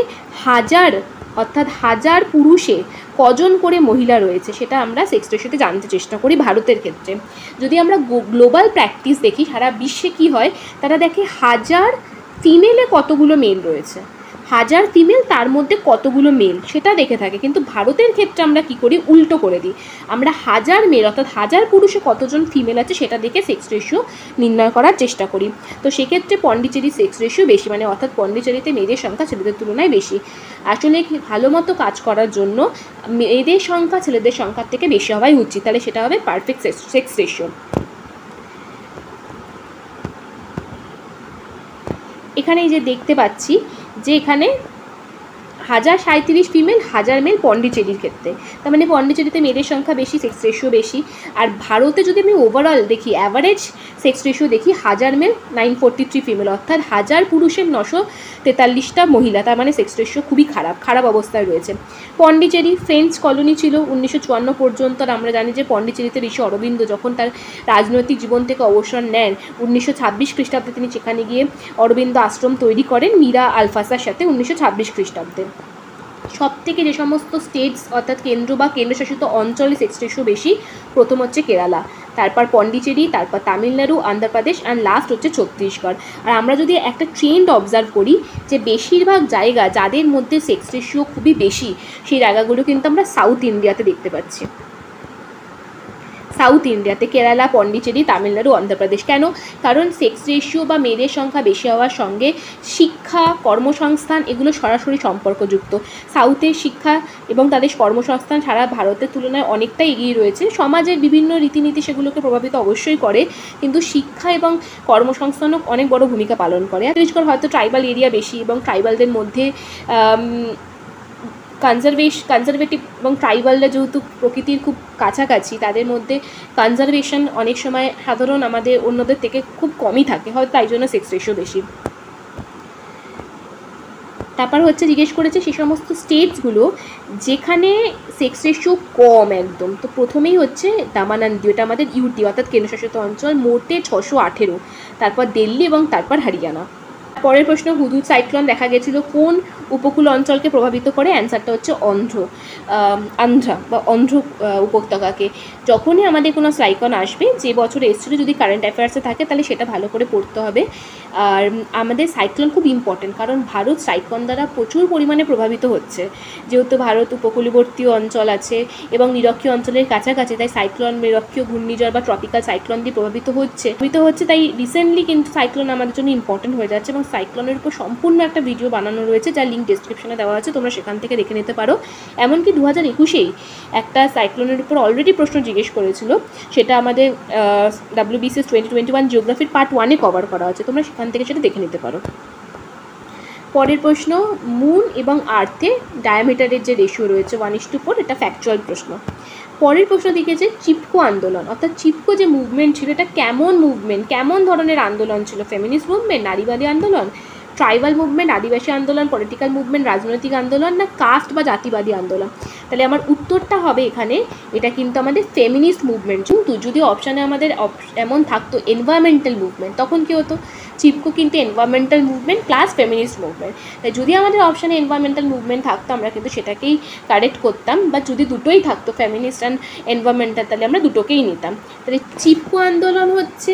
হাজার পুরুষে কজন করে মহিলা রয়েছে, সেটা আমরা সেক্স রেশিওতে জানতে চেষ্টা করি ভারতের ক্ষেত্রে। যদি আমরা গ্লোবাল প্র্যাকটিস দেখি, সারা বিশ্বে কি হয়, তারা দেখে 1000 ফিমেলে কতগুলো মেল রয়েছে, 1000 ফিমেল তার মধ্যে কতগুলো মেল, সেটা দেখে থাকে। কিন্তু ভারতের ক্ষেত্রে আমরা কি করি, উল্টো করে দিই। আমরা 1000 মেল অর্থাৎ 1000 পুরুষে কতজন ফিমেল আছে সেটা দেখে সেক্স রেশিও নির্ণয় করার চেষ্টা করি। তো সেক্ষেত্রে পন্ডিচেরি সেক্স রেশিও বেশি, মানে অর্থাৎ পন্ডিচেরিতে মেয়েদের সংখ্যা ছেলেদের তুলনায় বেশি। আসলে ভালো মতো কাজ করার জন্য মেয়েদের সংখ্যা ছেলেদের সংখ্যার থেকে বেশি হওয়াই উচিত, তাহলে সেটা হবে পারফেক্ট সেক্স রেশিও। এখানে এই যে দেখতে পাচ্ছি যে এখানে 1037 ফিমেল 1000 মেল পন্ডিচেরির ক্ষেত্রে, তার মানে পন্ডিচেরিতে মেয়েদের সংখ্যা বেশি, সেক্স রেশিও বেশি। আর ভারতে যদি আমি ওভারঅল দেখি, অ্যাভারেজ সেক্স রেশিও দেখি, 1000 মেল 943 ফিমেল, অর্থাৎ 1000 পুরুষের 943টা মহিলা, তার মানে সেক্স রেশিও খুবই খারাপ অবস্থায় রয়েছে। পন্ডিচেরি ফ্রেঞ্চ কলোনি ছিল 1954 পর্যন্ত, আর আমরা জানি যে পন্ডিচেরিতে ঋষি অরবিন্দ যখন তার রাজনৈতিক জীবন থেকে অবসর নেন 1926 খ্রিস্টাব্দে, তিনি সেখানে গিয়ে অরবিন্দ আশ্রম তৈরি করেন মীরা আলফাসার সাথে 1926 খ্রিস্টাব্দে। সব থেকে যে সমস্ত স্টেটস অর্থাৎ কেন্দ্র বা কেন্দ্রশাসিত অঞ্চলে সেক্স রেশিও বেশি, প্রথম হচ্ছে কেরালা, তারপর পন্ডিচেরি, তারপর তামিলনাড়ু, অন্ধ্রপ্রদেশ, অ্যান্ড লাস্ট হচ্ছে ছত্তিশগড়। আর আমরা যদি একটা ট্রেন্ড অবজার্ভ করি যে বেশিরভাগ জায়গা যাদের মধ্যে সেক্স রেশিও খুবই বেশি, সেই জায়গাগুলো কিন্তু আমরা সাউথ ইন্ডিয়াতে দেখতে পাচ্ছি। সাউথ ইন্ডিয়াতে কেরালা, পন্ডিচেরি, তামিলনাড়ু, অন্ধ্রপ্রদেশ। কেন? কারণ সেক্স রেশিও বা মেয়েদের সংখ্যা বেশি হওয়ার সঙ্গে শিক্ষা, কর্মসংস্থান এগুলো সরাসরি সম্পর্কযুক্ত। সাউথের শিক্ষা এবং তাদের কর্মসংস্থান সারা ভারতের তুলনায় অনেকটাই এগিয়ে রয়েছে। সমাজের বিভিন্ন রীতিনীতি সেগুলোকে প্রভাবিত অবশ্যই করে, কিন্তু শিক্ষা এবং কর্মসংস্থানও অনেক বড় ভূমিকা পালন করে। ছত্তিশগড় হয়তো ট্রাইবাল এরিয়া বেশি, এবং ট্রাইবালদের মধ্যে কনজারভেটিভ এবং ট্রাইবালরা যেহেতু প্রকৃতির খুব কাছাকাছি, তাদের মধ্যে কনজারভেশন অনেক সময় সাধারণ আমাদের অন্যদের থেকে খুব কমই থাকে, হয়তো তাই জন্য সেক্স রেশিও বেশি। তারপর হচ্ছে জিজ্ঞেস করেছে সেই সমস্ত স্টেটসগুলো যেখানে সেক্স রেশিও কম একদম। তো প্রথমেই হচ্ছে দামানন্দি, এটা আমাদের ইউটি অর্থাৎ কেন্দ্রশাসিত অঞ্চল, মোটে 618। তারপর দিল্লি এবং তারপর হরিয়ানা। পরের প্রশ্ন, হুদুদ সাইক্লোন দেখা গেছিল কোন উপকূল অঞ্চলকে প্রভাবিত করে? অ্যান্সারটা হচ্ছে আন্ধ্রা বা অন্ধ্র উপত্যকাকে। যখনই আমাদের কোনো সাইক্লোন আসবে, যে বছর এসেছিলো যদি কারেন্ট অ্যাফেয়ার্সে থাকে তাহলে সেটা ভালো করে পড়তে হবে। আর আমাদের সাইক্লোন খুব ইম্পর্টেন্ট, কারণ ভারত সাইক্লোন দ্বারা প্রচুর পরিমাণে প্রভাবিত হচ্ছে। যেহেতু ভারত উপকূলবর্তী অঞ্চল আছে এবং নিরক্ষীয় অঞ্চলের কাছাকাছি, তাই সাইক্লোন, নিরক্ষীয় ঘূর্ণিঝড় বা ট্রপিক্যাল সাইক্লোন দিয়ে প্রভাবিত হচ্ছে। তাই রিসেন্টলি কিন্তু সাইক্লোন আমাদের জন্য ইম্পর্টেন্ট হয়ে যাচ্ছে এবং সাইক্লোনের উপর সম্পূর্ণ একটা ভিডিও বানানো রয়েছে, যার লিঙ্ক ডেসক্রিপশনে দেওয়া আছে, তোমরা সেখান থেকে দেখে নিতে পারো। এমনকি 2021-এই একটা সাইক্লোনের উপর অলরেডি প্রশ্ন জিজ্ঞেস করেছিল, সেটা আমাদের WBCS 2021 জিওগ্রাফির পার্ট 1-এ কভার করা আছে, তোমরা সেখান থেকে সেটা দেখে নিতে পারো। পরের প্রশ্ন, মুন এবং আর্থে ডায়ামিটারের যে রেশিও রয়েছে 1:4, এটা ফ্যাকচুয়াল প্রশ্ন। পরের প্রশ্ন দিকেছে চিপকো আন্দোলন, অর্থাৎ চিপকো যে মুভমেন্ট ছিল এটা কেমন মুভমেন্ট, কেমন ধরনের আন্দোলন ছিল? ফেমিনিস্ট মুভমেন্ট, নারীবাদী আন্দোলন, ট্রাইবাল মুভমেন্ট, আদিবাসী আন্দোলন, পলিটিক্যাল মুভমেন্ট, রাজনৈতিক আন্দোলন, না কাস্ট বা জাতিবাদী আন্দোলন? তাহলে আমার উত্তরটা হবে এখানে, এটা কিন্তু আমাদের ফেমিনিস্ট মুভমেন্ট। কিন্তু যদি অপশানে আমাদের এমন থাকতো এনভায়রনমেন্টাল মুভমেন্ট, তখন কী হতো? চিপকো কিন্তু environmental movement plus feminist movement. তাই যদি আমাদের অপশানে এনভায়রনমেন্টাল মুভমেন্ট থাকতো আমরা কিন্তু সেটাকেই কারেক্ট করতাম, বা যদি দুটোই থাকতো ফেমিনিস্ট অ্যান্ড এনভায়রনমেন্টাল, তাহলে আমরা দুটোকেই নিতাম। তাহলে চিপকো আন্দোলন হচ্ছে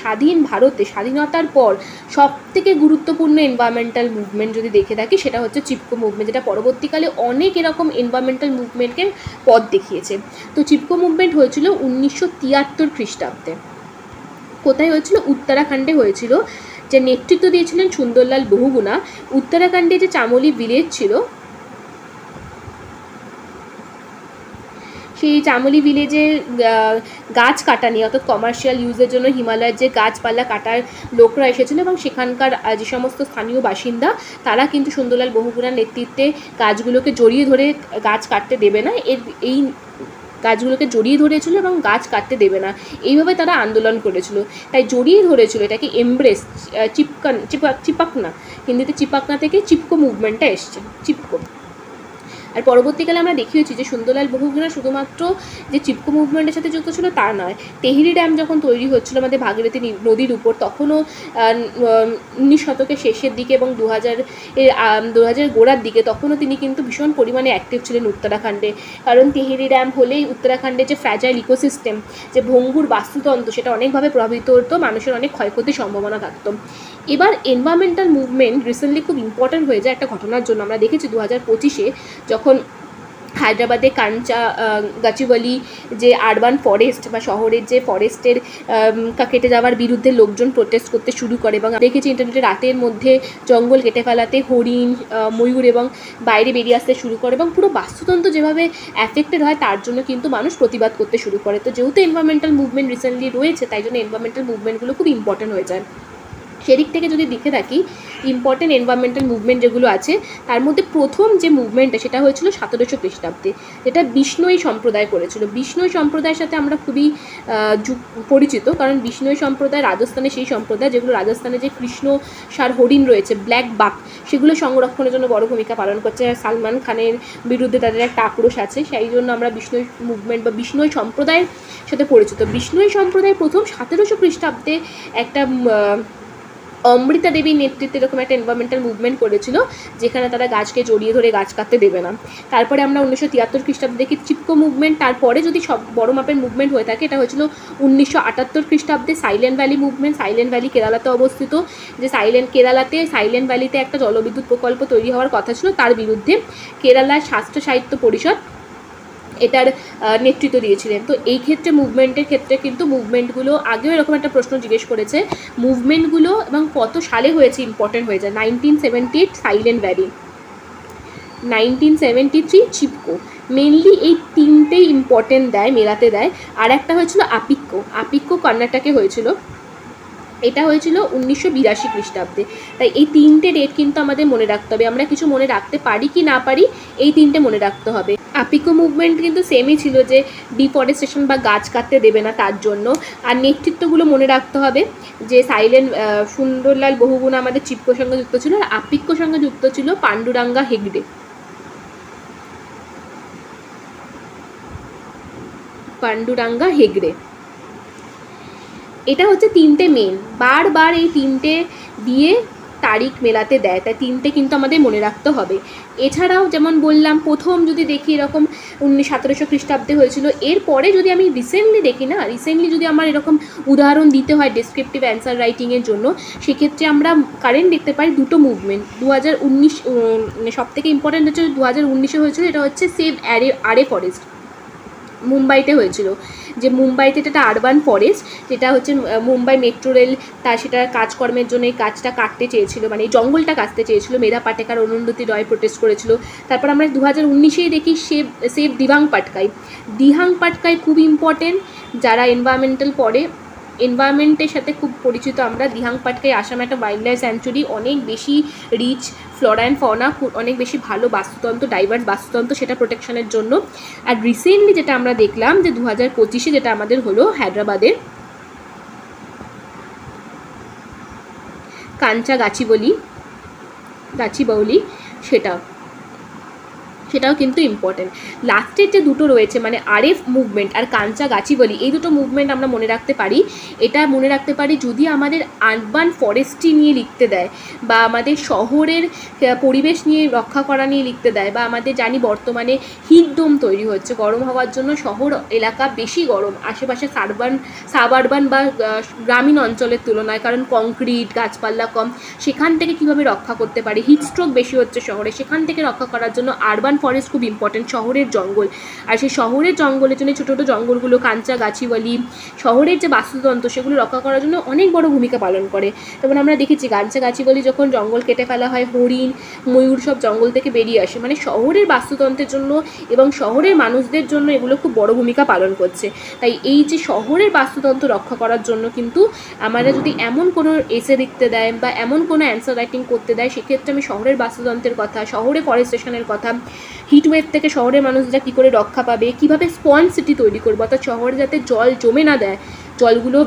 স্বাধীন ভারতে স্বাধীনতার পর সবথেকে গুরুত্বপূর্ণ এনভায়রনমেন্টাল মুভমেন্ট যদি দেখে থাকি, সেটা হচ্ছে চিপকো মুভমেন্ট, যেটা পরবর্তীকালে অনেক এরকম এনভায়রনমেন্টাল মুভমেন্টকে পথ দেখিয়েছে। তো চিপকো মুভমেন্ট হয়েছিল 1973 খ্রিস্টাব্দে। কোথায় হয়েছিল? উত্তরাখণ্ডে হয়েছিল, যে নেতৃত্ব দিয়েছিলেন সুন্দরলাল বহুগুণা। উত্তরাখণ্ডে যে চামোলি ভিলেজ ছিল, সেই চামোলি ভিলেজে গাছ কাটা নিয়ে, অর্থাৎ কমার্শিয়াল ইউজের জন্য হিমালয়ের যে গাছপালা কাটার লোকরা এসেছিলো এবং সেখানকার যে সমস্ত স্থানীয় বাসিন্দা, তারা কিন্তু সুন্দরলাল বহুগুণার নেতৃত্বে গাছগুলোকে জড়িয়ে ধরে গাছ কাটতে দেবে না, এই গাছগুলোকে জড়িয়ে ধরেছিল এবং গাছ কাটতে দেবে না, এইভাবে তারা আন্দোলন করেছিল। তাই জড়িয়ে ধরেছিল, এটাকে এমব্রেস, চিপাকনা, হিন্দিতে চিপাকনা থেকে চিপকো মুভমেন্টটা এসছে, চিপকো। আর পরবর্তীকালে আমরা দেখিয়েছি যে সুন্দরলাল বহুগুণা শুধুমাত্র যে চিপকো মুভমেন্টের সাথে যুক্ত ছিল তা নয়, তেহরি ড্যাম যখন তৈরি হচ্ছিল আমাদের ভাগীরথী নদীর উপর, তখনও 19 শতকের শেষের দিকে এবং 2000 গোড়ার দিকে, তখনও তিনি কিন্তু ভীষণ পরিমাণে অ্যাক্টিভ ছিলেন উত্তরাখণ্ডে। কারণ তেহরি ড্যাম হলেই উত্তরাখণ্ডের যে ফ্র্যাজাইল ইকোসিস্টেম, যে ভঙ্গুর বাস্তুতন্ত্র, সেটা অনেকভাবে প্রভাবিত হতো, মানুষের অনেক ক্ষয়ক্ষতির সম্ভাবনা থাকতো। এবার এনভায়রনমেন্টাল মুভমেন্ট রিসেন্টলি খুব ইম্পর্ট্যান্ট হয়ে যায় একটা ঘটনার জন্য। আমরা দেখেছি 2025-এ যখন হায়দ্রাবাদে গাচিবালি যে আরবান ফরেস্ট বা শহরের যে ফরেস্টের কেটে যাওয়ার বিরুদ্ধে লোকজন প্রোটেস্ট করতে শুরু করে, এবং দেখেছি ইন্টারনেটে রাতের মধ্যে জঙ্গল কেটে ফেলাতে হরিণ, ময়ূর এবং বাইরে বেরিয়ে আসতে শুরু করে, এবং পুরো বাস্তুতন্ত্র যেভাবে অ্যাফেক্টেড হয় তার জন্য কিন্তু মানুষ প্রতিবাদ করতে শুরু করে। তো যেহেতু এনভায়রনমেন্টাল মুভমেন্ট রিসেন্টলি রয়েছে, তাই জন্য এনভায়রনমেন্টাল মুভমেন্টগুলো খুব ইম্পর্টেন্ট হয়ে যায়। সেদিক থেকে যদি দেখে থাকি, ইম্পর্টেন্ট এনভায়রনমেন্টাল মুভমেন্ট যেগুলো আছে তার মধ্যে প্রথম যে মুভমেন্টটা সেটা হয়েছিল 1700 খ্রিস্টাব্দে, যেটা বিষ্ণোই সম্প্রদায় করেছিল। বিষ্ণোই সম্প্রদায়ের সাথে আমরা খুবই পরিচিত, কারণ বিষ্ণোই সম্প্রদায় রাজস্থানে সেই সম্প্রদায় যেগুলো রাজস্থানে যে কৃষ্ণ সার হরিণ রয়েছে, ব্ল্যাক বাক, সেগুলো সংরক্ষণের জন্য বড় ভূমিকা পালন করছে। সালমান খানের বিরুদ্ধে তাদের একটা আক্রোশ আছে, সেই জন্য আমরা বিষ্ণোই মুভমেন্ট বা বিষ্ণোই সম্প্রদায়ের সাথে পরিচিত। বিষ্ণোই সম্প্রদায় প্রথম 1700 খ্রিস্টাব্দে একটা অমৃতা দেবীর নেতৃত্বে এরকম একটা এনভায়রনমেন্টাল মুভমেন্ট করেছিল, যেখানে তারা গাছকে জড়িয়ে ধরে গাছ কাটতে দেবে না। তারপরে আমরা 1973 খ্রিস্টাব্দে দেখি চিপকো মুভমেন্ট। তারপরে যদি সব বড় মাপের মুভমেন্ট হয়ে থাকে, এটা হয়েছিল 1978 খ্রিস্টাব্দে Silent Valley Movement. Silent Valley কেরালাতে অবস্থিত, যে কেরালাতে সাইলেন্ট ভ্যালিতে একটা জলবিদ্যুৎ প্রকল্প তৈরি হওয়ার কথা ছিল, তার বিরুদ্ধে কেরালার শাস্ত্র সাহিত্য পরিষদ এটার নেতৃত্ব দিয়েছিলেন। তো এই ক্ষেত্রে মুভমেন্টের ক্ষেত্রে কিন্তু মুভমেন্টগুলো আগেও এরকম একটা প্রশ্ন জিজ্ঞেস করেছে, মুভমেন্টগুলো এবং কত সালে হয়েছে ইম্পর্টেন্ট হয়ে যায়। 1978 সাইলেন্ট ভ্যালি, 1973 চিপকো, মেনলি এই তিনটেই ইম্পর্টেন্ট দেয়, মেলাতে দেয়। আর একটা হয়েছিল আপিক্কো কর্ণাটকে হয়েছিল, এটা হয়েছিল 1982 খ্রিস্টাব্দে। তাই এই 3টে ডেট কিন্তু আমাদের মনে রাখতে হবে। আমরা কিছু মনে রাখতে পারি কি না পারি, এই 3টে মনে রাখতে হবে। আপিকো মুভমেন্ট কিন্তু সেমই ছিল, যে ডিফরেস্টেশন বা গাছ কাটতে দেবে না তার জন্য। আর নেতৃত্বগুলো মনে রাখতে হবে, যে সাইলেন্ট সুন্দরলাল বহুগুণা আমাদের চিপকোর সঙ্গে যুক্ত ছিল, আর আপিক্যর সঙ্গে যুক্ত ছিল পাণ্ডুরাঙ্গা হেগড়ে। পাণ্ডুরাঙ্গা হেগড়ে, এটা হচ্ছে 3টে মেন। বারবার এই 3টে দিয়ে তারিখ মেলাতে দেয়, তাই 3টে কিন্তু আমাদের মনে রাখতে হবে। এছাড়াও যেমন বললাম, প্রথম যদি দেখি এরকম 1700 খ্রিস্টাব্দে হয়েছিল। এরপরে যদি আমি রিসেন্টলি দেখি না, রিসেন্টলি যদি আমার এরকম উদাহরণ দিতে হয় ডেসক্রিপটিভ অ্যান্সার রাইটিংয়ের জন্য, সেক্ষেত্রে আমরা কারেন্ট দেখতে পাই দুটো মুভমেন্ট। 2019 সবথেকে ইম্পর্টেন্ট হচ্ছে 2019-এ হয়েছিল, এটা হচ্ছে সেভ আরে ফরেস্ট, মুম্বাইতে হয়েছিল। যে মুম্বাইতে এটা আরবান ফরেস্ট, যেটা হচ্ছে মুম্বাই মেট্রো রেল সেটার কাজকর্মের জন্য এই কাজটা কাটতে চেয়েছিল, মানে এই জঙ্গলটা কাটতে চেয়েছিল। মেধা পাটেকার, অরুন্ধতী রয় প্রোটেস্ট করেছিল। তারপর আমরা 2019-এই দেখি সেভ দিহাং পাটকাই। দিহাং পাটকাই খুব ইম্পর্টেন্ট, যারা এনভায়রনমেন্টাল পড়ে, এনভায়রনমেন্টের সাথে খুব পরিচিত আমরা। দিহাং পাটকাই আসামে একটা ওয়াইল্ড লাইফ স্যাঞ্চুরি, অনেক বেশি রিচ ফ্লোরা অ্যান্ড ফনা, অনেক বেশি ভালো বাস্তুতন্ত্র, ডাইভার্স বাস্তুতন্ত্র, সেটা প্রোটেকশনের জন্য। আর রিসেন্টলি যেটা আমরা দেখলাম, যে 2025-এ যেটা আমাদের হলো হায়দ্রাবাদের কাঞ্চা গাছিবাউলি, সেটাও কিন্তু ইম্পর্টেন্ট। লাস্টের যে দুটো রয়েছে, মানে আরএফ মুভমেন্ট আর কাঞ্চা গাছিবলি, এই দুটো মুভমেন্ট আমরা মনে রাখতে পারি। এটা মনে রাখতে পারি যদি আমাদের আরবান ফরেস্ট্রি নিয়ে লিখতে দেয়, বা আমাদের শহরের পরিবেশ নিয়ে রক্ষা করা নিয়ে লিখতে দেয়, বা আমাদের জানি বর্তমানে হিটডোম তৈরি হচ্ছে গরম হওয়ার জন্য, শহর এলাকা বেশি গরম আশেপাশে সাবআরবান বা গ্রামীণ অঞ্চলের তুলনায়, কারণ কংক্রিট, গাছপালা কম, সেখান থেকে কীভাবে রক্ষা করতে পারি। হিটস্ট্রোক বেশি হচ্ছে শহরে, সেখান থেকে রক্ষা করার জন্য আরবান ফরেস্ট খুব ইম্পর্টেন্ট, শহরের জঙ্গল। আর সেই শহরের জঙ্গলের জন্য ছোটো ছোটো জঙ্গলগুলো, কাঞ্চা গাছিবলি, শহরের যে বাস্তুতন্ত্র, সেগুলো রক্ষা করার জন্য অনেক বড় ভূমিকা পালন করে। যেমন আমরা দেখেছি কাঞ্চা গাছিবলি যখন জঙ্গল কেটে ফেলা হয়, হরিণ, ময়ূর সব জঙ্গল থেকে বেরিয়ে আসে, মানে শহরের বাস্তুতন্ত্রের জন্য এবং শহরের মানুষদের জন্য এগুলো খুব বড় ভূমিকা পালন করছে। তাই এই যে শহরের বাস্তুতন্ত্র রক্ষা করার জন্য কিন্তু আমরা যদি এমন কোনো এসে লিখতে দেয় বা এমন কোনো অ্যান্সার রাইটিং করতে দেয়, সেক্ষেত্রে আমি শহরের বাস্তুতন্ত্রের কথা, শহরে ফরেস্টেশনের কথা, হিটওয়েভ থেকে শহরের মানুষরা কী করে রক্ষা পাবে, কীভাবে স্পঞ্জ সিটি তৈরি করবো, অর্থাৎ শহরে যাতে জল জমে না দেয়, জলগুলো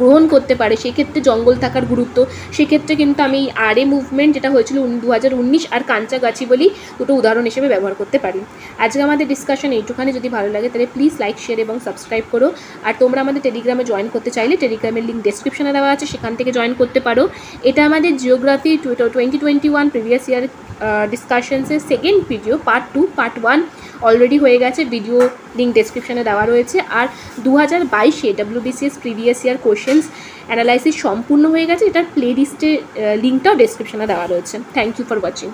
গ্রহণ করতে পারে, সেক্ষেত্রে জঙ্গল থাকার গুরুত্ব, সেক্ষেত্রে কিন্তু আমি আরএ মুভমেন্ট যেটা হয়েছিল 2019 আর কাঞ্চা গাছিবলি দুটো উদাহরণ হিসেবে ব্যবহার করতে পারি। আজকে আমাদের ডিসকাশন এইটুখানি। যদি ভালো লাগে তাহলে প্লিজ লাইক, শেয়ার এবং সাবস্ক্রাইব করো। আর তোমরা আমাদের টেলিগ্রামে জয়েন করতে চাইলে টেলিগ্রামের লিঙ্ক ডেসক্রিপশনে দেওয়া আছে, সেখান থেকে জয়েন করতে পারো। এটা আমাদের জিওগ্রাফি 2021 প্রিভিয়াস ইয়ার ডিসকাশনসের second video, part 2। Part 1 already হয়ে গেছে, ভিডিও লিঙ্ক ডেসক্রিপশনে দেওয়া রয়েছে। আর 2022-এ WBCS previous year questions analysis সম্পূর্ণ হয়ে গেছে, এটার প্লে লিস্টের লিঙ্কটাও ডেসক্রিপশনে দেওয়া রয়েছে। Thank you for watching.